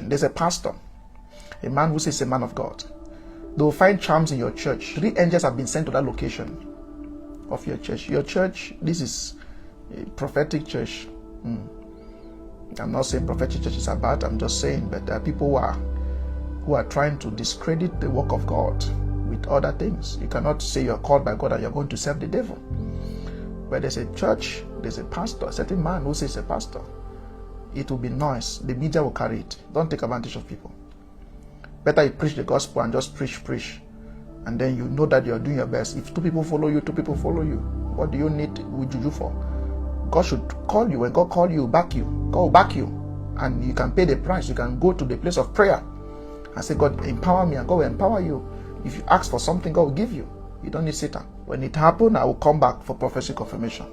There's a pastor, a man who says a man of God. They will find charms in your church. 3 angels have been sent to that location of your church. Your church, this is a prophetic church. I'm not saying prophetic churches are bad. I'm just saying, but there are people who are trying to discredit the work of God with other things. You cannot say you're called by God and you're going to serve the devil. But there's a church, there's a pastor, a certain man who says a pastor. It will be noise. The media will carry it. Don't take advantage of people. Better you preach the gospel and just preach. And then you know that you're doing your best. If 2 people follow you, 2 people follow you. What do you need with juju for? God should call you. When God call you, back you. God will back you. And you can pay the price. You can go to the place of prayer and say, God, empower me, and God will empower you. If you ask for something, God will give you. You don't need Satan. When it happens, I will come back for prophecy confirmation.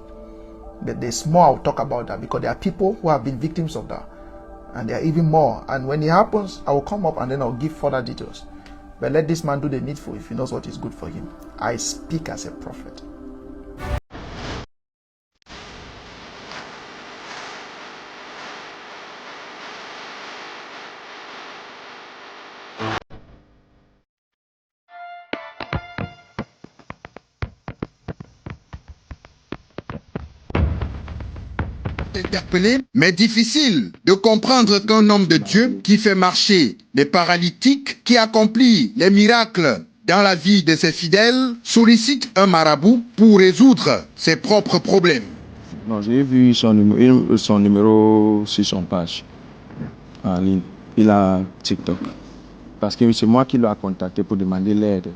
But there's more I'll talk about that, because there are people who have been victims of that. And there are even more. And when it happens, I will come up and then I'll give further details. But let this man do the needful if he knows what is good for him. I speak as a prophet. Interpellé, mais difficile de comprendre qu'un homme de Dieu qui fait marcher les paralytiques, qui accomplit les miracles dans la vie de ses fidèles, sollicite un marabout pour résoudre ses propres problèmes. Non, j'ai vu son numéro sur son page en ligne. Il a TikTok. Parce que c'est moi qui l'ai contacté pour demander l'aide.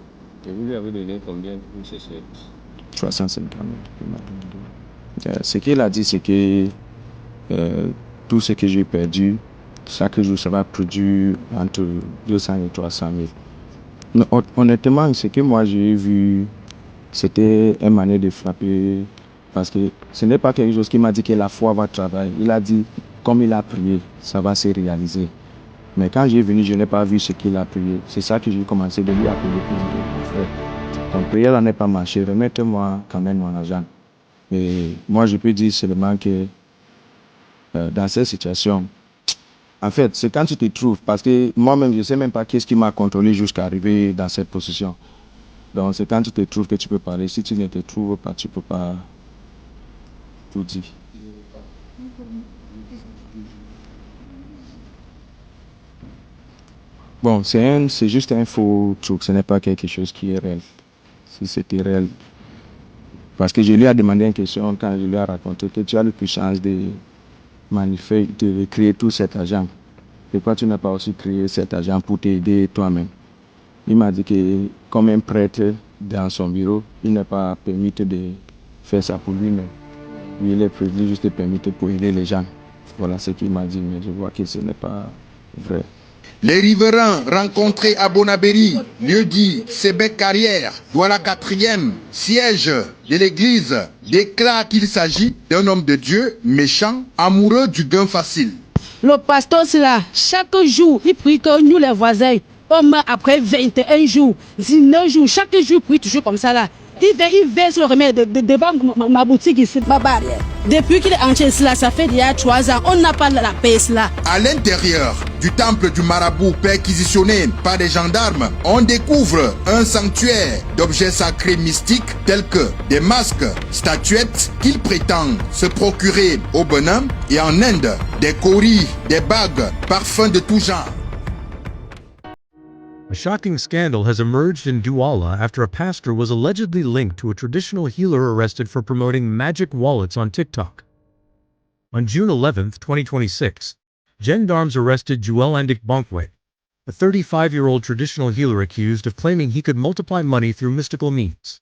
Et vous lui avez donné combien pour ce 350. Ce qu'il a dit, c'est que tout ce que j'ai perdu, chaque jour, ça va produire entre 200 et 300 000. Honnêtement, ce que moi j'ai vu, c'était une manière de frapper. Parce que ce n'est pas quelque chose qui m'a dit que la foi va travailler. Il a dit, comme il a prié, ça va se réaliser. Mais quand j'ai venu, je n'ai pas vu ce qu'il a prié. C'est ça que j'ai commencé de lui appeler pour dire, mon frère, ton prière n'est pas marché, remettez-moi quand même mon argent. Mais moi, je peux dire seulement que dans cette situation, en fait, c'est quand tu te trouves, parce que moi-même, je ne sais même pas qu'est-ce qui m'a contrôlé jusqu'à arriver dans cette position. Donc, c'est quand tu te trouves que tu peux parler. Si tu ne te trouves pas, tu ne peux pas tout dire. Bon, c'est juste un faux truc, ce n'est pas quelque chose qui est réel. Si c'était réel. Parce que je lui ai demandé une question quand je lui ai raconté que tu as la puissance de créer tout cet argent. Pourquoi tu n'as pas aussi créé cet argent pour t'aider toi-même? Il m'a dit que comme un prêtre dans son bureau, il n'est pas permis de faire ça pour lui-même. Lui, il est prévu juste de permettre pour aider les gens. Voilà ce qu'il m'a dit, mais je vois que ce n'est pas vrai. Les riverains rencontrés à Bonabéry, lieu dit Sébec Carrière, Douala 4e, siège de l'église, déclarent qu'il s'agit d'un homme de Dieu méchant, amoureux du gain facile. Le pasteur, c'est là, chaque jour, il prie que nous, les voisins, après 21 jours, 19 jours, chaque jour, il prie toujours comme ça là. Il verse le remède devant ma boutique ici, ma barrière. Depuis qu'il est entré là, ça fait déjà 3 ans, on n'a pas la paix là. À l'intérieur du temple du marabout perquisitionné par des gendarmes, on découvre un sanctuaire d'objets sacrés mystiques tels que des masques, statuettes qu'il prétend se procurer au Bénin et en Inde, des kauris, des bagues, parfums de tout genre. A shocking scandal has emerged in Douala after a pastor was allegedly linked to a traditional healer arrested for promoting magic wallets on TikTok. On June 11, 2026, gendarmes arrested Joel Andik Bonkwe, a 35-year-old traditional healer accused of claiming he could multiply money through mystical means.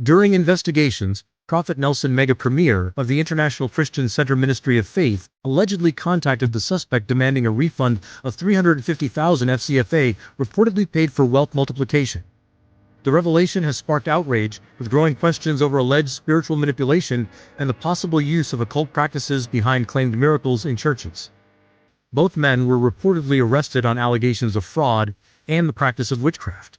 During investigations, Prophet Nelson Mega Premier of the International Christian Center Ministry of Faith allegedly contacted the suspect demanding a refund of 350,000 FCFA reportedly paid for wealth multiplication. The revelation has sparked outrage, with growing questions over alleged spiritual manipulation and the possible use of occult practices behind claimed miracles in churches. Both men were reportedly arrested on allegations of fraud and the practice of witchcraft.